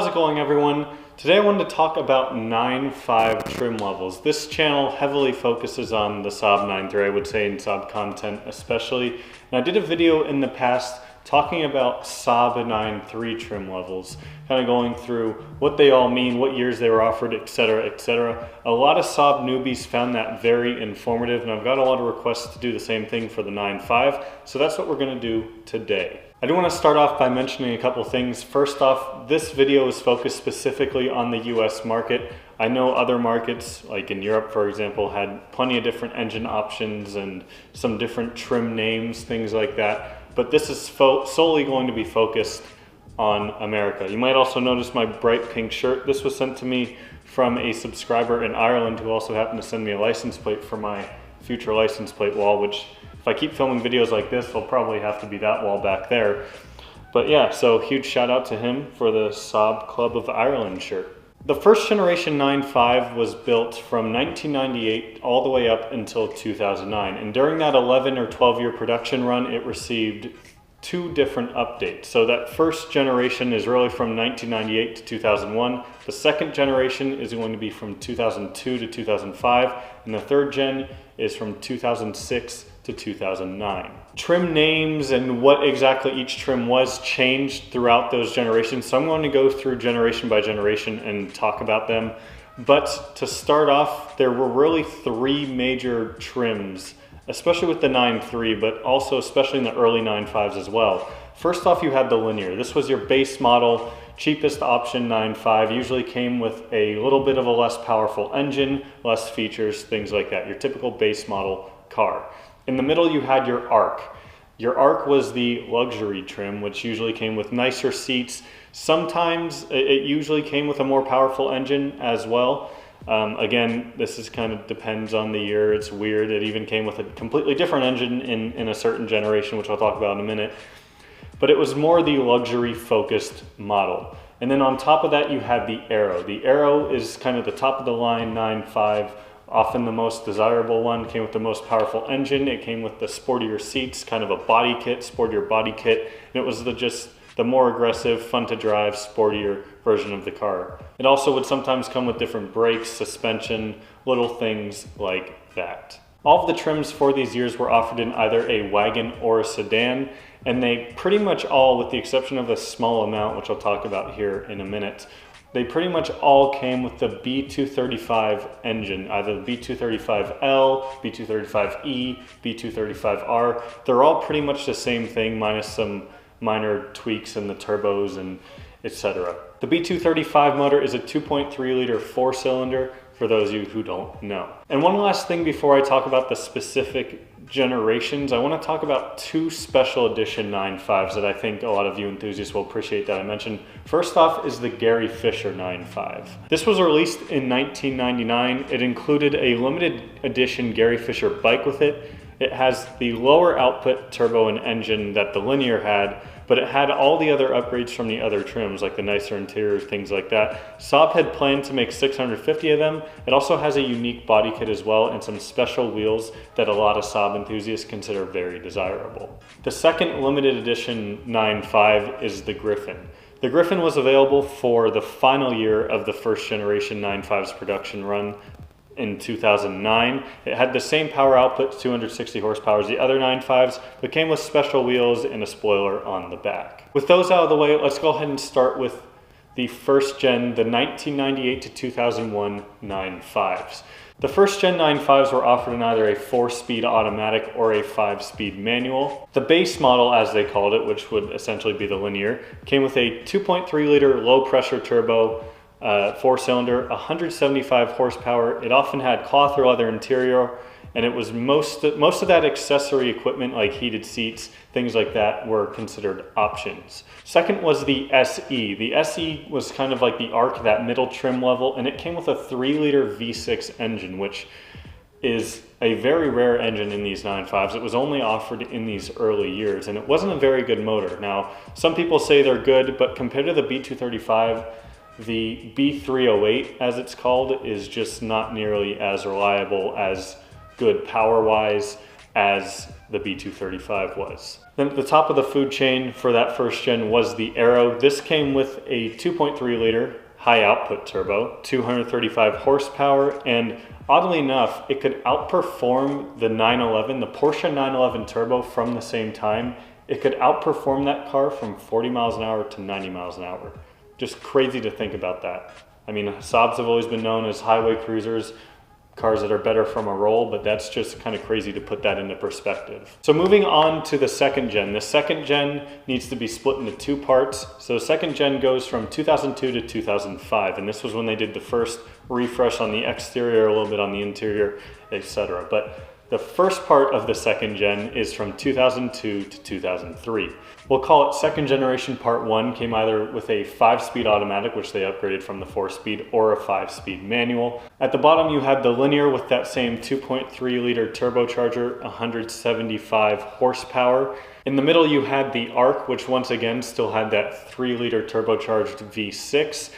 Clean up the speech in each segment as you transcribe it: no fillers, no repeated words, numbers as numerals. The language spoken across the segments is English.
How's it going, everyone? Today I wanted to talk about 9.5 trim levels. This channel heavily focuses on the Saab 9.3, I would say, in Saab content especially. And I did a video in the past talking about Saab 9.3 trim levels, kind of going through what they all mean, what years they were offered, etc., etc. A lot of Saab newbies found that very informative, and I've got a lot of requests to do the same thing for the 9.5, so that's what we're going to do today. I do want to start off by mentioning a couple things. First off, this video is focused specifically on the US market. I know other markets, like in Europe, for example, had plenty of different engine options and some different trim names, things like that. But this is solely going to be focused on America. You might also notice my bright pink shirt. This was sent to me from a subscriber in Ireland who also happened to send me a license plate for my future license plate wall, which if I keep filming videos like this, there'll probably have to be that wall back there. But yeah, so huge shout out to him for the Saab Club of Ireland shirt. The first generation 9.5 was built from 1998 all the way up until 2009. And during that 11 or 12 year production run, it received two different updates. So that first generation is really from 1998 to 2001. The second generation is going to be from 2002 to 2005. And the third gen is from 2006 to 2009. Trim names and what exactly each trim was changed throughout those generations. So I'm going to go through generation by generation and talk about them. But to start off, there were really three major trims, especially with the 9.3, but also especially in the early 9.5s as well. First off, you had the linear. This was your base model, cheapest option 9.5, usually came with a little bit of a less powerful engine, less features, things like that, your typical base model car. In the middle, you had your Arc. Your Arc was the luxury trim, which usually came with nicer seats. Sometimes it usually came with a more powerful engine as well. Again, this is kind of depends on the year. It's weird. It even came with a completely different engine in a certain generation, which I'll talk about in a minute. But it was more the luxury focused model. And then on top of that, you had the Aero. The Aero is kind of the top of the line 9.5, often the most desirable one. Came with the most powerful engine. It came with the sportier seats, kind of a body kit, sportier body kit. And it was just the more aggressive, fun to drive, sportier version of the car. It also would sometimes come with different brakes, suspension, little things like that. All of the trims for these years were offered in either a wagon or a sedan, and they pretty much all, with the exception of a small amount, which I'll talk about here in a minute, they pretty much all came with the B235 engine, either the B235L, B235E, B235R. They're all pretty much the same thing, minus some minor tweaks in the turbos and etc. The B235 motor is a 2.3 liter 4-cylinder, for those of you who don't know. And one last thing before I talk about the specific generations, I want to talk about two special edition 9.5s that I think a lot of you enthusiasts will appreciate that I mentioned. First off is the Gary Fisher 9.5. This was released in 1999. It included a limited edition Gary Fisher bike with it. It has the lower output turbo and engine that the Linear had, but it had all the other upgrades from the other trims, like the nicer interior, things like that. Saab had planned to make 650 of them. It also has a unique body kit as well and some special wheels that a lot of Saab enthusiasts consider very desirable. The second limited edition 9.5 is the Griffin. The Griffin was available for the final year of the first generation 9.5's production run in 2009. It had the same power output, 260 horsepower as the other 9.5s, but came with special wheels and a spoiler on the back. With those out of the way, let's go ahead and start with the first gen, the 1998 to 2001 9.5s. The first gen 9.5s were offered in either a 4-speed automatic or a 5-speed manual. The base model, as they called it, which would essentially be the Linear, came with a 2.3 liter low pressure turbo, 4-cylinder, 175 horsepower. It often had cloth or leather interior, and it was most of that accessory equipment like heated seats, things like that, were considered options. Second was the SE. The SE was kind of like the Arc, that middle trim level, and it came with a 3 liter V6 engine, which is a very rare engine in these 9.5s. It was only offered in these early years, and it wasn't a very good motor. Now, some people say they're good, but compared to the B235, the B308, as it's called, is just not nearly as reliable, as good power-wise. as the B235 was. Then at the top of the food chain for that first gen was the Aero. This came with a 2.3 liter high output turbo, 235 horsepower, and oddly enough, it could outperform the 911, the Porsche 911 Turbo from the same time. It could outperform that car from 40 miles an hour to 90 miles an hour. Just crazy to think about that. I mean, Saabs have always been known as highway cruisers, cars that are better from a roll, but that's just kind of crazy to put that into perspective. So moving on to the second gen. The second gen needs to be split into two parts. So the second gen goes from 2002 to 2005, and this was when they did the first refresh on the exterior, a little bit on the interior, etc. But the first part of the second gen is from 2002 to 2003. We'll call it second generation part one, came either with a 5-speed automatic, which they upgraded from the 4-speed, or a 5-speed manual. At the bottom you had the linear with that same 2.3 liter turbocharger, 175 horsepower. In the middle you had the Arc, which once again still had that 3 liter turbocharged V6.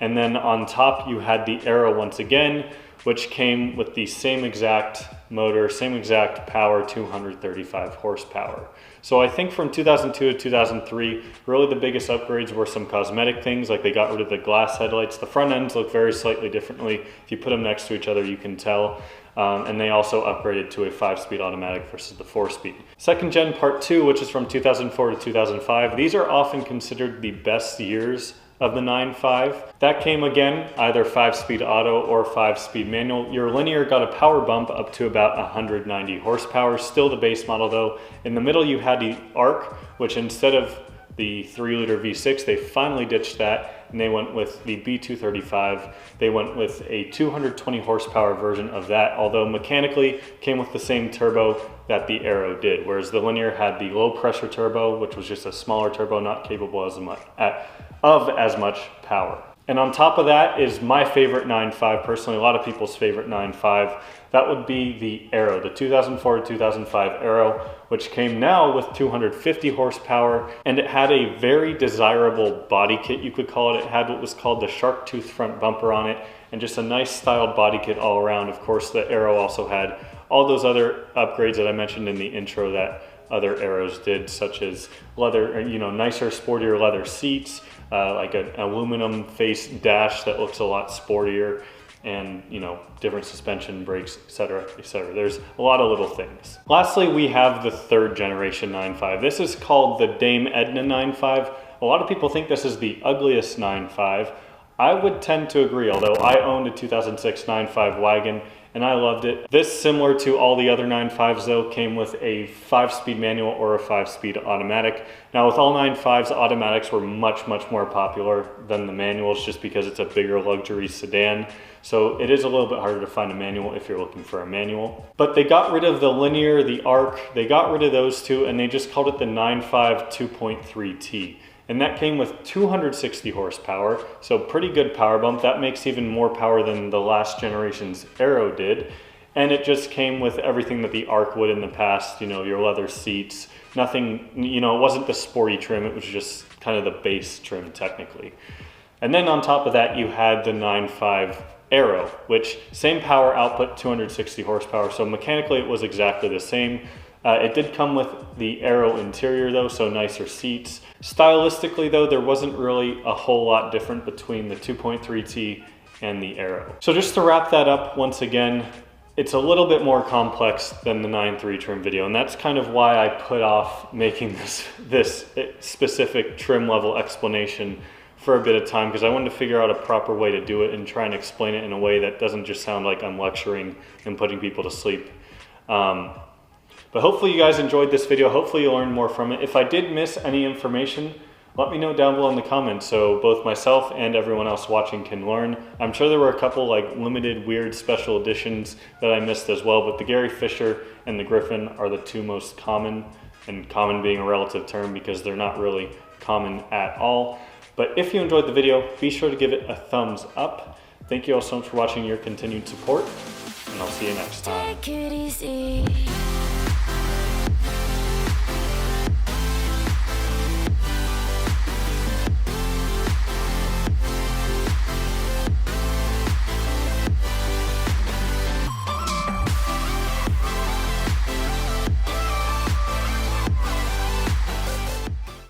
And then on top you had the Aero once again, which came with the same exact motor, same exact power, 235 horsepower. So I think from 2002 to 2003, really the biggest upgrades were some cosmetic things, like they got rid of the glass headlights. The front ends look very slightly differently. If you put them next to each other, you can tell. And they also upgraded to a 5-speed automatic versus the 4-speed. Second gen part two, which is from 2004 to 2005, these are often considered the best years of the 9.5. That came again, either 5-speed auto or 5-speed manual. Your linear got a power bump up to about 190 horsepower, still the base model though. In the middle you had the Arc, which instead of the 3 liter V6, they finally ditched that and they went with the B235. They went with a 220 horsepower version of that, although mechanically came with the same turbo that the Aero did, whereas the linear had the low pressure turbo, which was just a smaller turbo, not capable of as much power. And on top of that is my favorite 9.5, personally, a lot of people's favorite 9.5. That would be the Aero, the 2004 to 2005 Aero, which came now with 250 horsepower, and it had a very desirable body kit, you could call it. It had what was called the shark tooth front bumper on it, and just a nice styled body kit all around. Of course, the Aero also had all those other upgrades that I mentioned in the intro that other Aeros did, such as leather, nicer, sportier leather seats, like an aluminum face dash that looks a lot sportier, and different suspension, brakes, etc., etc. There's a lot of little things. Lastly, we have the third generation 9.5. This is called the Dame Edna 9.5. A lot of people think this is the ugliest 9.5. I would tend to agree, although I owned a 2006 9.5 wagon and I loved it. This, similar to all the other 9.5s though, came with a 5-speed manual or a 5-speed automatic. Now with all 9.5s, automatics were much more popular than the manuals, just because it's a bigger luxury sedan. So it is a little bit harder to find a manual if you're looking for a manual. But they got rid of the linear, the Arc, they got rid of those two, and they just called it the 9.5 2.3T. And that came with 260 horsepower, so pretty good power bump. That makes even more power than the last generation's Aero did. And it just came with everything that the Arc would in the past, your leather seats, nothing, it wasn't the sporty trim, it was just kind of the base trim technically. And then on top of that, you had the 9.5 Aero, which same power output, 260 horsepower, so mechanically it was exactly the same. It did come with the Aero interior though, so nicer seats. Stylistically though, there wasn't really a whole lot different between the 2.3T and the Aero. So just to wrap that up once again, it's a little bit more complex than the 9.3 trim video, and that's kind of why I put off making this specific trim level explanation for a bit of time, because I wanted to figure out a proper way to do it and try and explain it in a way that doesn't just sound like I'm lecturing and putting people to sleep. But hopefully you guys enjoyed this video. Hopefully you learned more from it. If I did miss any information, let me know down below in the comments so both myself and everyone else watching can learn. I'm sure there were a couple like limited, weird, special editions that I missed as well, but the Gary Fisher and the Griffin are the two most common, and common being a relative term because they're not really common at all. But if you enjoyed the video, be sure to give it a thumbs up. Thank you all so much for watching, your continued support, and I'll see you next time.